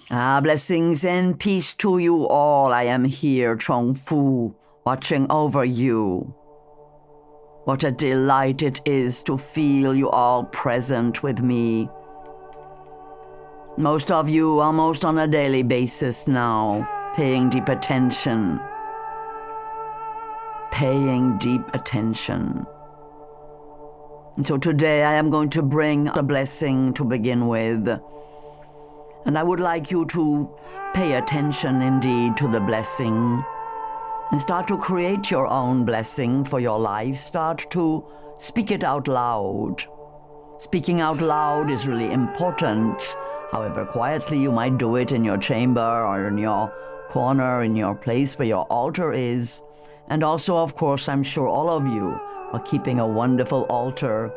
Blessings and peace to you all. I am here, Chung Fu, watching over you. What a delight it is to feel you all present with me. Most of you almost on a daily basis now, paying deep attention. Paying deep attention. And so today I am going to bring a blessing to begin with. And I would like you to pay attention indeed to the blessing and start to create your own blessing for your life. Start to speak it out loud. Speaking out loud is really important. However quietly you might do it in your chamber or in your corner, in your place where your altar is. And also, of course, I'm sure all of you are keeping a wonderful altar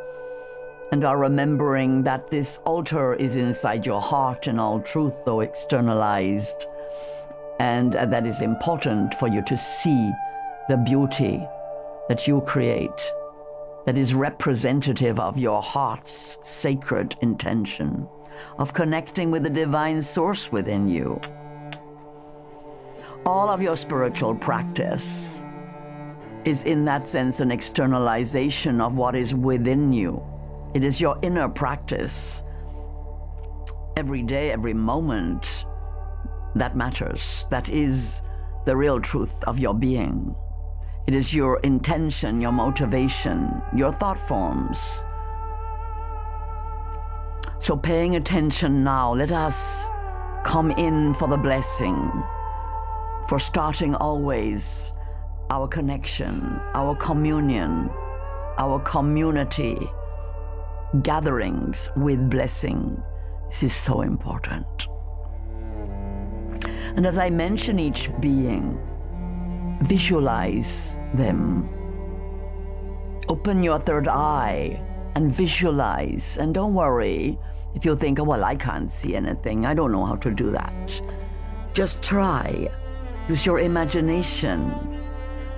and are remembering that this altar is inside your heart in all truth, though externalized. And that is important for you to see the beauty that you create, that is representative of your heart's sacred intention, of connecting with the divine source within you. All of your spiritual practice is in that sense an externalization of what is within you. It is your inner practice. Every day, every moment, that matters. That is the real truth of your being. It is your intention, your motivation, your thought forms. So paying attention now, let us come in for the blessing, for starting always our connection, our communion, our community, gatherings with blessing. This is so important. And as I mention each being, visualize them. Open your third eye and visualize. And don't worry if you think, oh, well, I can't see anything. I don't know how to do that. Just try. Use your imagination.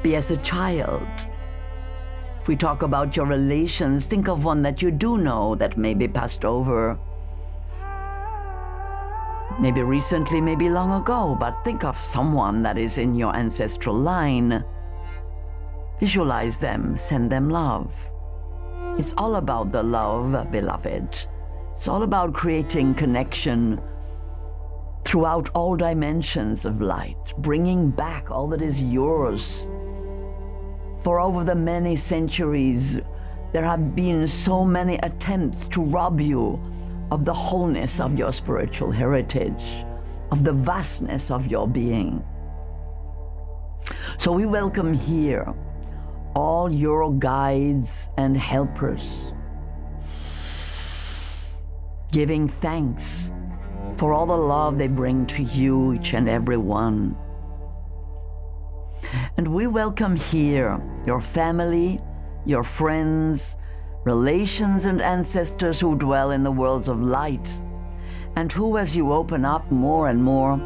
Be as a child. If we talk about your relations, think of one that you do know that may be passed over. Maybe recently, maybe long ago, but think of someone that is in your ancestral line. Visualize them, send them love. It's all about the love, beloved. It's all about creating connection throughout all dimensions of light, bringing back all that is yours. For over the many centuries, there have been so many attempts to rob you of the wholeness of your spiritual heritage, of the vastness of your being. So we welcome here all your guides and helpers, giving thanks for all the love they bring to you, each and every one. And we welcome here your family, your friends, relations and ancestors who dwell in the worlds of light, and who, as you open up more and more,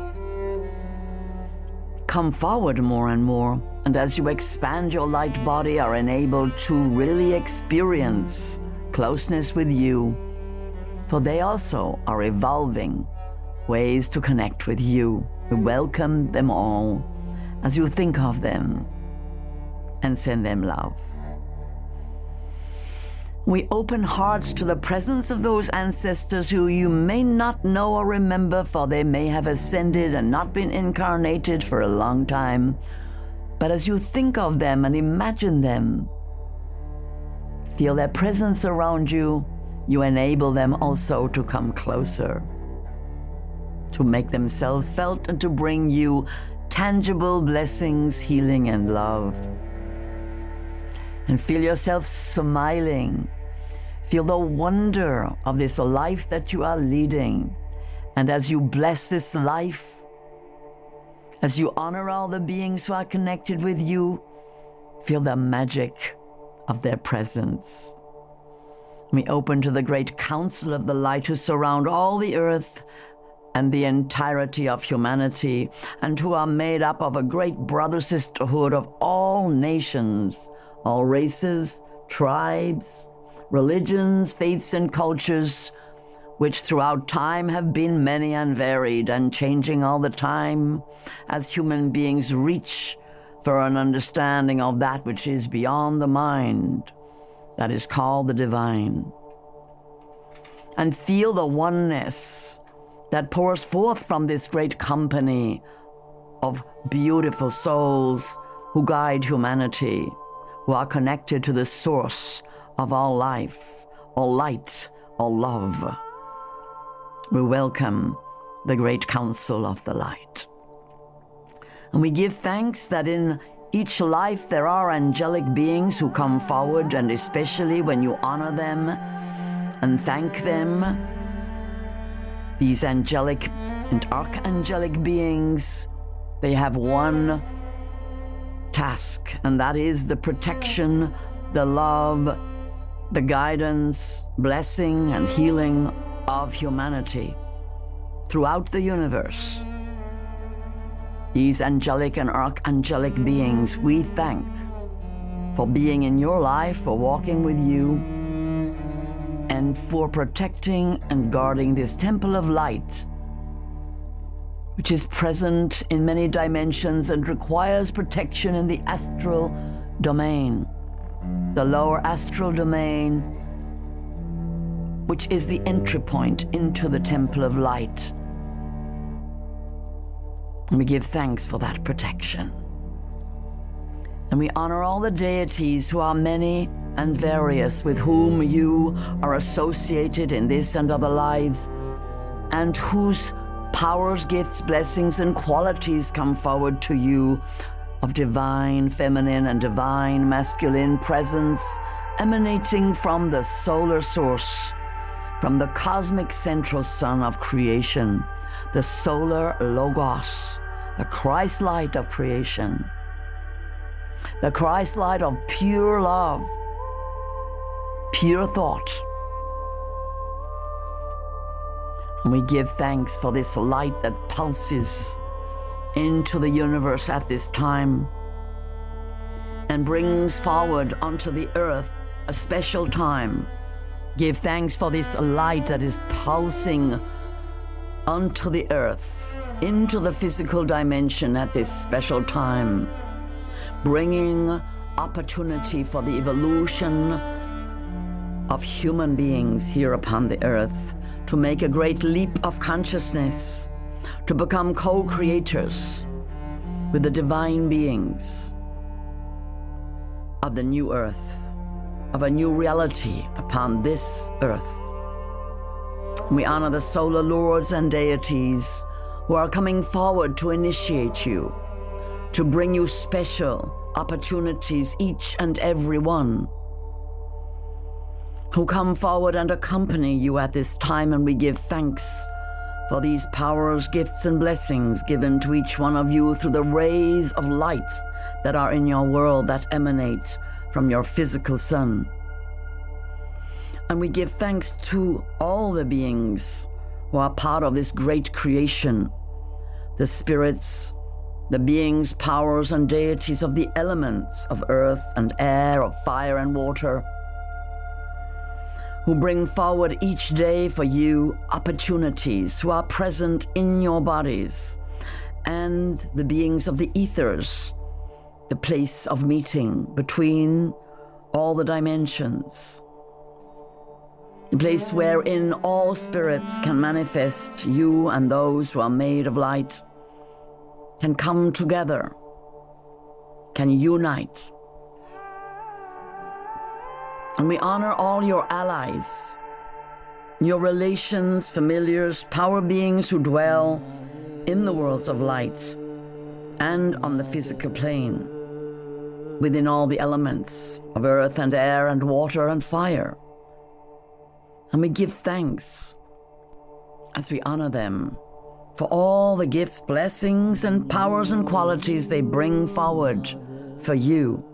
come forward more and more, and as you expand your light body, are enabled to really experience closeness with you, for they also are evolving ways to connect with you. We welcome them all as you think of them and send them love. We open hearts to the presence of those ancestors who you may not know or remember, for they may have ascended and not been incarnated for a long time. But as you think of them and imagine them, feel their presence around you, you enable them also to come closer, to make themselves felt and to bring you tangible blessings, healing, and love. And feel yourself smiling. Feel the wonder of this life that you are leading. And as you bless this life, as you honor all the beings who are connected with you, feel the magic of their presence. We open to the great council of the light who surround all the earth and the entirety of humanity, and who are made up of a great brother sisterhood of all nations, all races, tribes, religions, faiths, and cultures, which throughout time have been many and varied and changing all the time as human beings reach for an understanding of that which is beyond the mind, that is called the divine. And feel the oneness that pours forth from this great company of beautiful souls who guide humanity, who are connected to the source of all life, all light, all love. We welcome the great council of the light. And we give thanks that in each life there are angelic beings who come forward, and especially when you honor them and thank them, these angelic and archangelic beings, they have one task, and that is the protection, the love, the guidance, blessing, and healing of humanity throughout the universe. These angelic and archangelic beings, we thank for being in your life, for walking with you, and for protecting and guarding this temple of light, which is present in many dimensions and requires protection in the astral domain, the lower astral domain, which is the entry point into the temple of light. And we give thanks for that protection. And we honor all the deities who are many and various, with whom you are associated in this and other lives, and whose powers, gifts, blessings, and qualities come forward to you of divine feminine and divine masculine presence emanating from the solar source, from the cosmic central sun of creation, the solar logos, the Christ light of creation, the Christ light of pure love, pure thought. And we give thanks for this light that pulses into the universe at this time and brings forward onto the earth a special time. Give thanks for this light that is pulsing onto the earth, into the physical dimension at this special time, bringing opportunity for the evolution of human beings here upon the earth, to make a great leap of consciousness, to become co-creators with the divine beings of the new earth, of a new reality upon this earth. We honor the solar lords and deities who are coming forward to initiate you, to bring you special opportunities, each and every one, who come forward and accompany you at this time. And we give thanks for these powers, gifts, and blessings given to each one of you through the rays of light that are in your world, that emanate from your physical sun. And we give thanks to all the beings who are part of this great creation, the spirits, the beings, powers, and deities of the elements of earth and air, of fire and water, who bring forward each day for you opportunities, who are present in your bodies, and the beings of the ethers, the place of meeting between all the dimensions, the place wherein all spirits can manifest, you and those who are made of light can come together, can unite. And we honor all your allies, your relations, familiars, power beings who dwell in the worlds of light and on the physical plane, within all the elements of earth and air and water and fire. And we give thanks as we honor them for all the gifts, blessings, and powers and qualities they bring forward for you.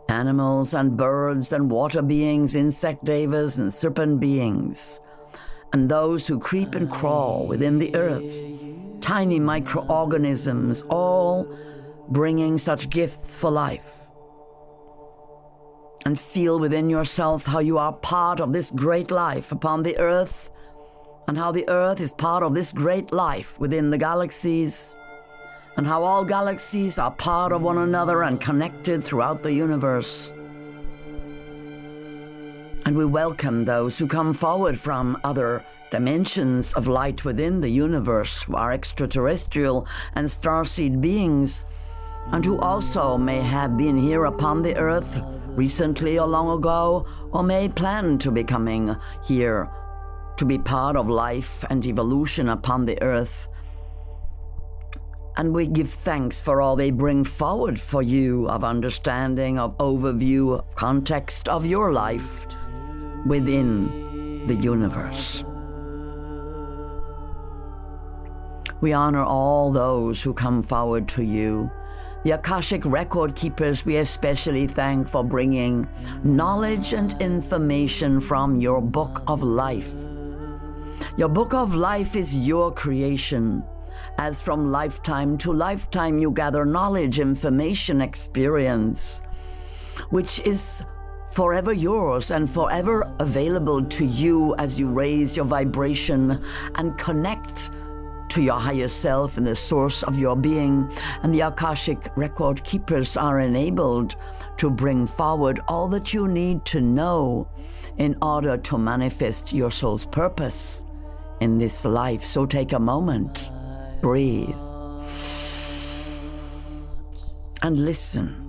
Animals and birds and water beings, insect devas and serpent beings, and those who creep and crawl within the earth, tiny microorganisms, all bringing such gifts for life. and feel within yourself how you are part of this great life upon the earth, and how the earth is part of this great life within the galaxies, and how all galaxies are part of one another and connected throughout the universe. And we welcome those who come forward from other dimensions of light within the universe, who are extraterrestrial and starseed beings, and who also may have been here upon the earth recently or long ago, or may plan to be coming here to be part of life and evolution upon the earth. And we give thanks for all they bring forward for you of understanding, of overview, of context of your life within the universe. We honor all those who come forward to you. The Akashic record keepers we especially thank for bringing knowledge and information from your book of life. Your book of life is your creation, as from lifetime to lifetime you gather knowledge, information, experience, which is forever yours and forever available to you as you raise your vibration and connect to your higher self and the source of your being. And the Akashic record keepers are enabled to bring forward all that you need to know in order to manifest your soul's purpose in this life. So take a moment, breathe, and listen.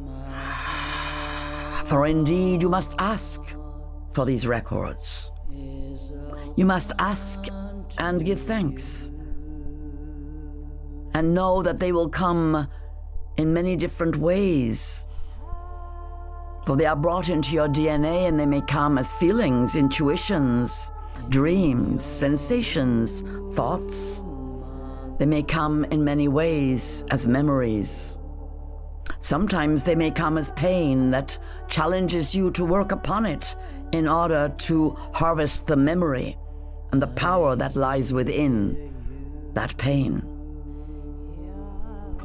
For indeed you must ask for these records. You must ask and give thanks, and know that they will come in many different ways. For they are brought into your DNA, and they may come as feelings, intuitions, dreams, sensations, thoughts. They may come in many ways as memories. Sometimes they may come as pain that challenges you to work upon it in order to harvest the memory and the power that lies within that pain.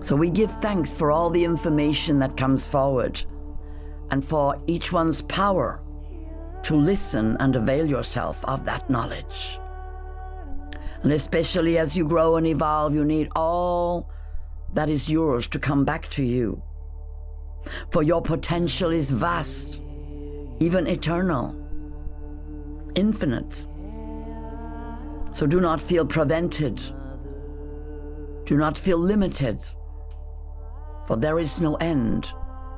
So we give thanks for all the information that comes forward, and for each one's power to listen and avail yourself of that knowledge. And especially as you grow and evolve, you need all that is yours to come back to you. For your potential is vast, even eternal, infinite. So do not feel prevented. Do not feel limited. For there is no end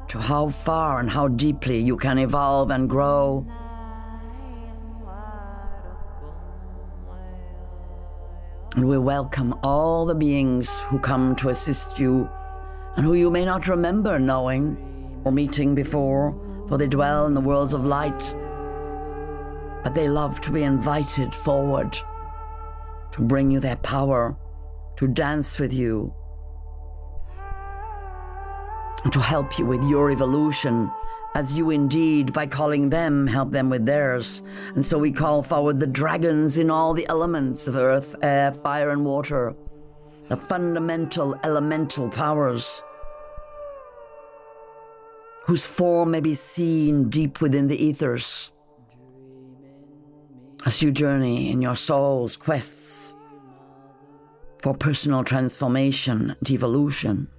to how far and how deeply you can evolve and grow. And we welcome all the beings who come to assist you and who you may not remember knowing or meeting before, for they dwell in the worlds of light. But they love to be invited forward, to bring you their power, to dance with you, and to help you with your evolution, as you indeed, by calling them, help them with theirs. And so we call forward the dragons in all the elements of earth, air, fire, and water, the fundamental elemental powers, whose form may be seen deep within the ethers, as you journey in your soul's quests for personal transformation and evolution.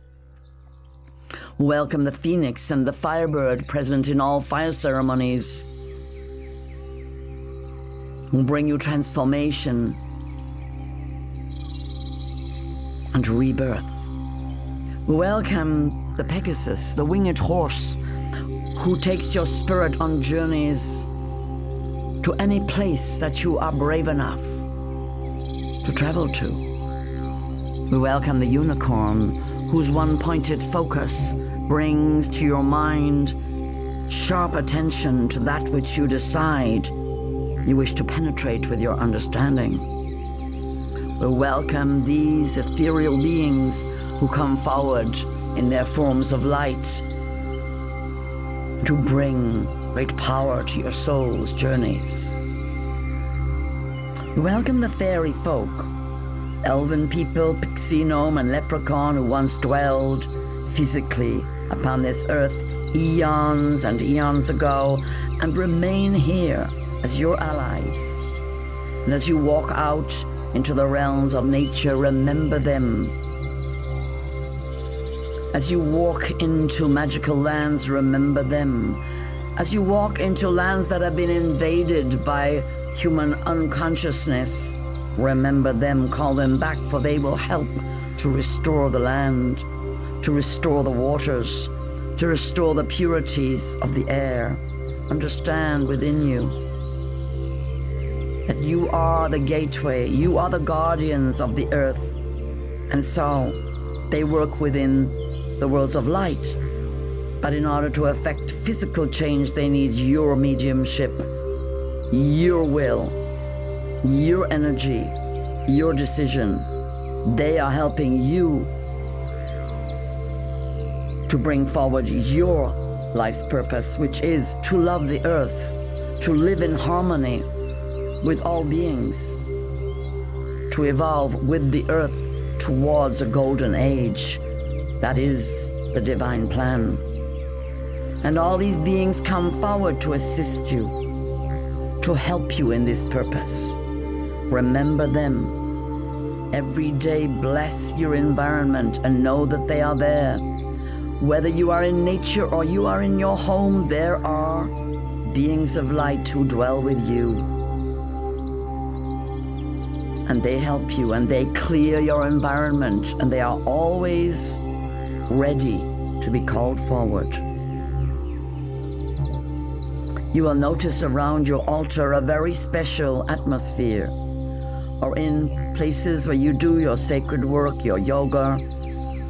Welcome the phoenix and the firebird present in all fire ceremonies, who bring you transformation and rebirth. We welcome the Pegasus, the winged horse, who takes your spirit on journeys to any place that you are brave enough to travel to. We welcome the unicorn, whose one-pointed focus brings to your mind sharp attention to that which you decide you wish to penetrate with your understanding. We welcome these ethereal beings who come forward in their forms of light to bring great power to your soul's journeys. We welcome the fairy folk, elven people, pixie gnome, and leprechaun who once dwelled physically upon this earth eons and eons ago, and remain here as your allies. And as you walk out into the realms of nature, remember them. As you walk into magical lands, remember them. As you walk into lands that have been invaded by human unconsciousness, remember them, call them back, for they will help to restore the land, to restore the waters, to restore the purities of the air. Understand within you that you are the gateway, you are the guardians of the earth. And so they work within the worlds of light. But in order to affect physical change, they need your mediumship, your will, your energy, your decision. They are helping you to bring forward your life's purpose, which is to love the earth, to live in harmony with all beings, to evolve with the earth towards a golden age. That is the divine plan. And all these beings come forward to assist you, to help you in this purpose. Remember them. Every day, bless your environment and know that they are there. Whether you are in nature or you are in your home, there are beings of light who dwell with you. And they help you and they clear your environment, and they are always ready to be called forward. You will notice around your altar a very special atmosphere, or in places where you do your sacred work, your yoga,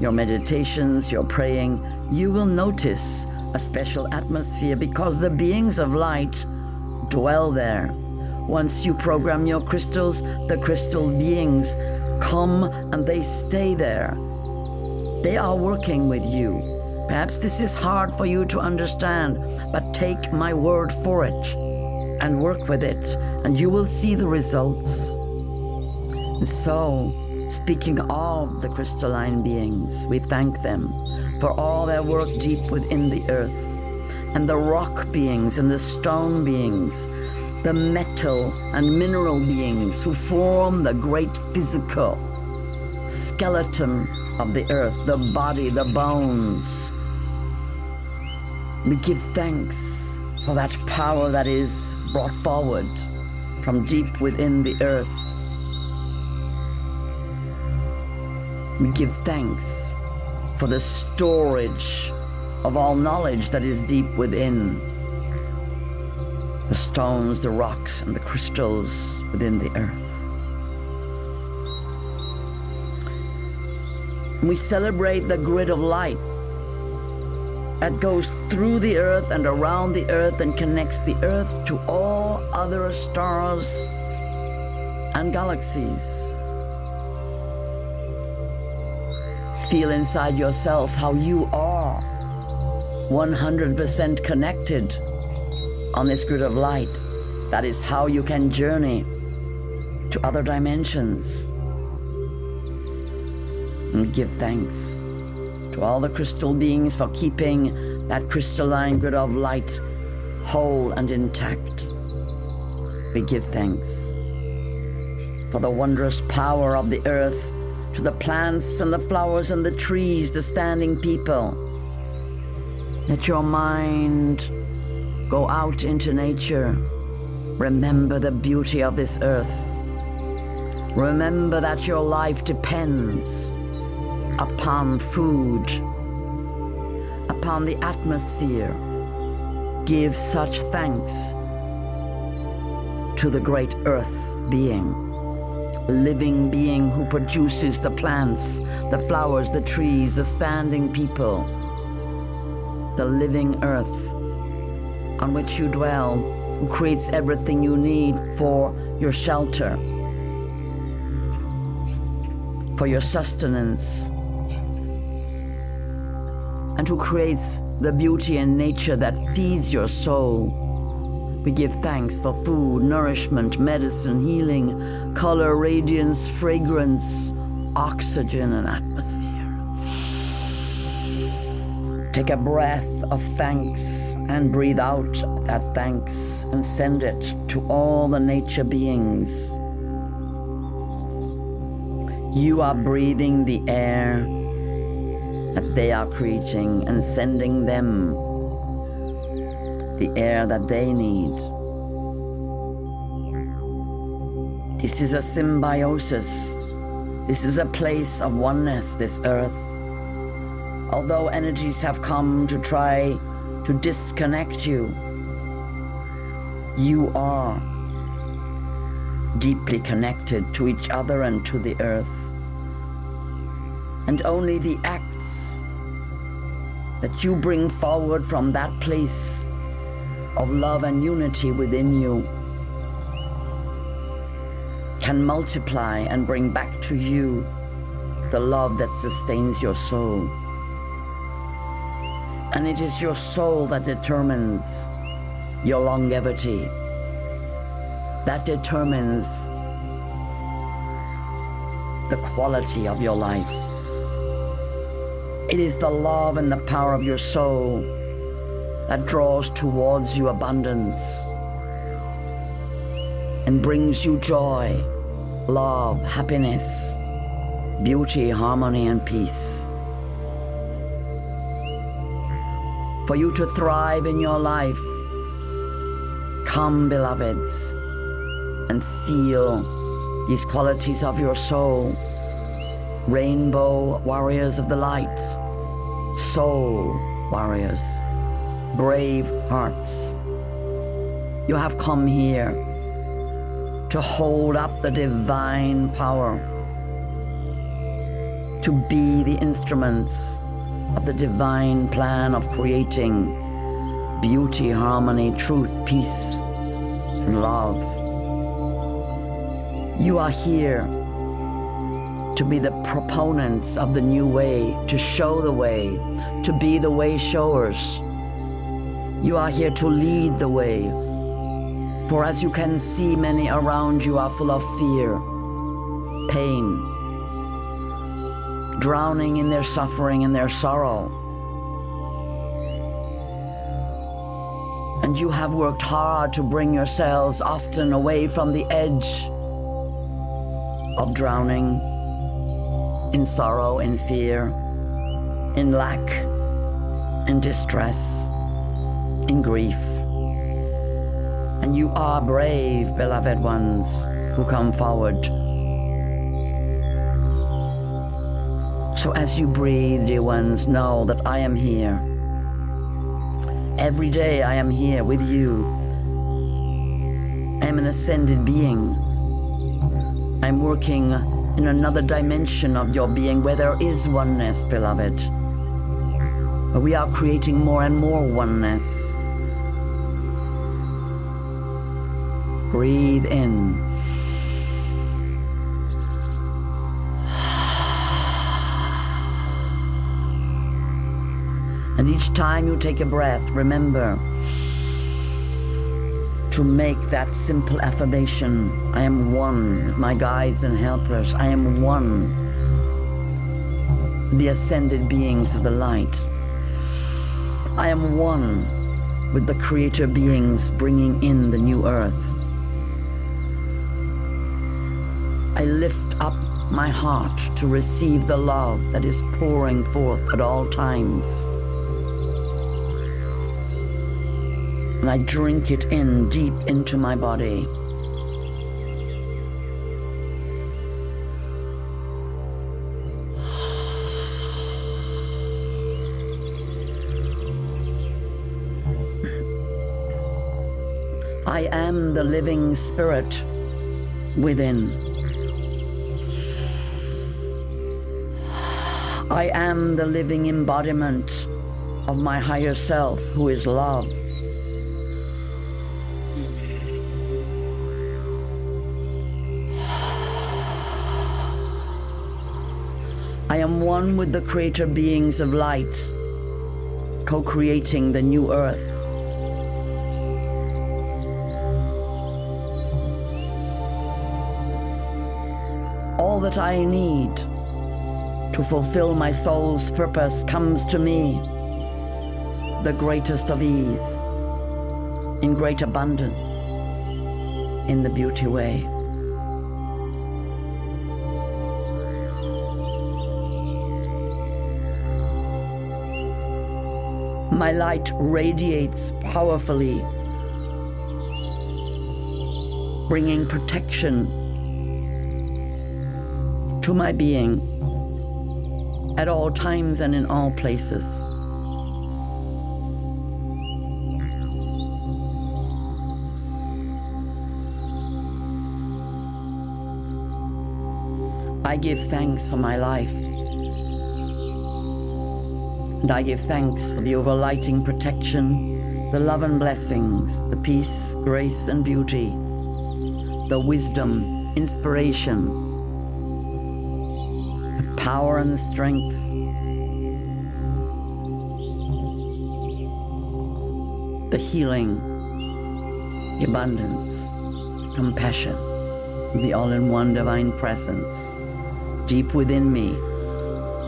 your meditations, your praying, you will notice a special atmosphere because the beings of light dwell there. Once you program your crystals, the crystal beings come and they stay there. They are working with you. Perhaps this is hard for you to understand, but take my word for it and work with it, and you will see the results. And so, speaking of the crystalline beings, we thank them for all their work deep within the earth, and the rock beings and the stone beings, the metal and mineral beings who form the great physical skeleton of the earth, the body, the bones. We give thanks for that power that is brought forward from deep within the earth. We give thanks for the storage of all knowledge that is deep within the stones, the rocks, and the crystals within the earth. We celebrate the grid of light that goes through the earth and around the earth and connects the earth to all other stars and galaxies. Feel inside yourself how you are 100% connected on this grid of light. That is how you can journey to other dimensions. And we give thanks to all the crystal beings for keeping that crystalline grid of light whole and intact. We give thanks for the wondrous power of the earth, to the plants and the flowers and the trees, the standing people. Let your mind go out into nature. Remember the beauty of this earth. Remember that your life depends upon food, upon the atmosphere. Give such thanks to the great earth being, living being who produces the plants, the flowers, the trees, the standing people, the living earth on which you dwell, who creates everything you need for your shelter, for your sustenance, and who creates the beauty in nature that feeds your soul. We give thanks for food, nourishment, medicine, healing, color, radiance, fragrance, oxygen, and atmosphere. Take a breath of thanks and breathe out that thanks and send it to all the nature beings. You are breathing the air that they are creating and sending them the air that they need. This is a symbiosis. This is a place of oneness, this earth. Although energies have come to try to disconnect you, you are deeply connected to each other and to the earth. And only the acts that you bring forward from that place of love and unity within you can multiply and bring back to you the love that sustains your soul. And it is your soul that determines your longevity, that determines the quality of your life. It is the love and the power of your soul that draws towards you abundance and brings you joy, love, happiness, beauty, harmony, and peace. For you to thrive in your life, come, beloveds, and feel these qualities of your soul. Rainbow warriors of the light, soul warriors, brave hearts. You have come here to hold up the divine power, to be the instruments of the divine plan of creating beauty, harmony, truth, peace, and love. You are here to be the proponents of the new way, to show the way, to be the way showers. You are here to lead the way. For as you can see, many around you are full of fear, pain, drowning in their suffering and their sorrow. And you have worked hard to bring yourselves often away from the edge of drowning in sorrow, in fear, in lack, in distress, in grief. And you are brave, beloved ones, who come forward. So as you breathe, dear ones, know that I am here. Every day I am here with you. I am an ascended being. I'm working in another dimension of your being where there is oneness, beloved. Where we are creating more and more oneness. Breathe in. And each time you take a breath, remember to make that simple affirmation. I am one with my guides and helpers. I am one with the ascended beings of the light. I am one with the creator beings bringing in the new earth. I lift up my heart to receive the love that is pouring forth at all times. And I drink it in deep into my body. I am the living spirit within. I am the living embodiment of my higher self, who is love. I am one with the creator beings of light, co-creating the new earth. All that I need to fulfill my soul's purpose comes to me the greatest of ease, in great abundance, in the beauty way. My light radiates powerfully, bringing protection to my being at all times and in all places. I give thanks for my life, and I give thanks for the overlighting protection, the love and blessings, the peace, grace, and beauty, the wisdom, inspiration, the power and the strength, the healing, the abundance, the compassion, the all-in-one divine presence, deep within me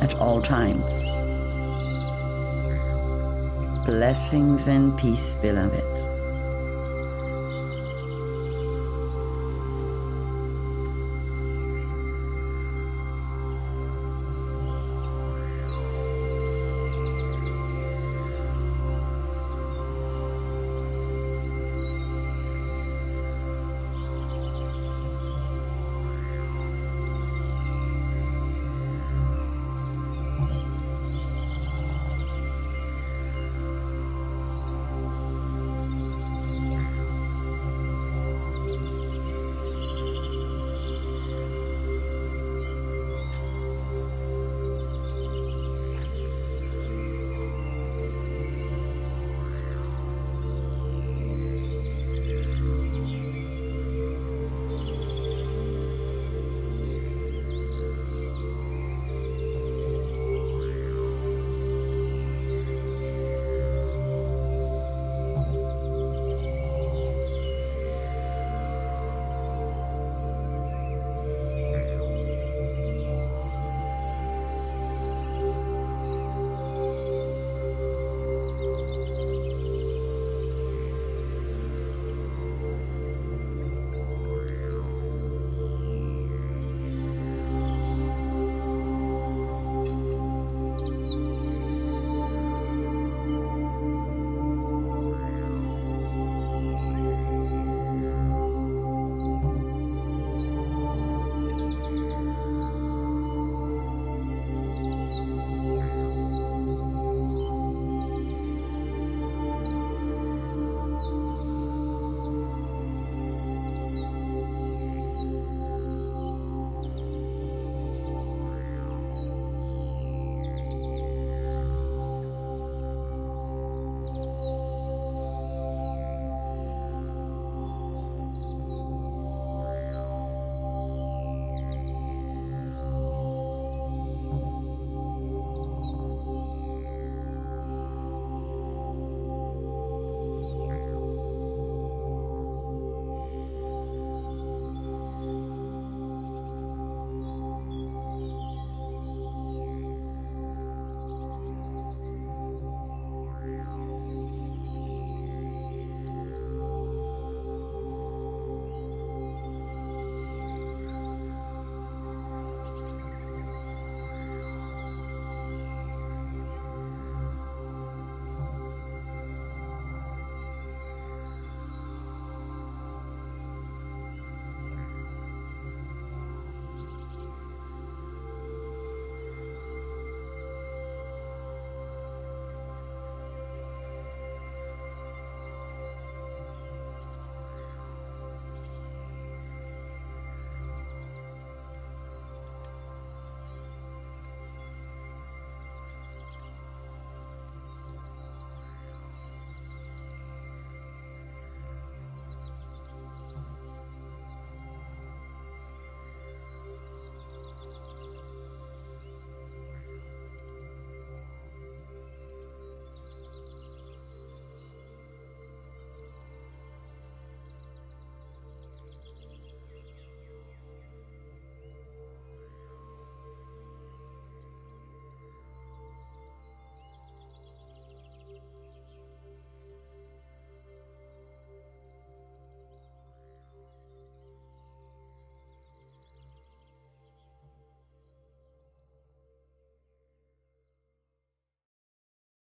at all times. Blessings and peace, beloved.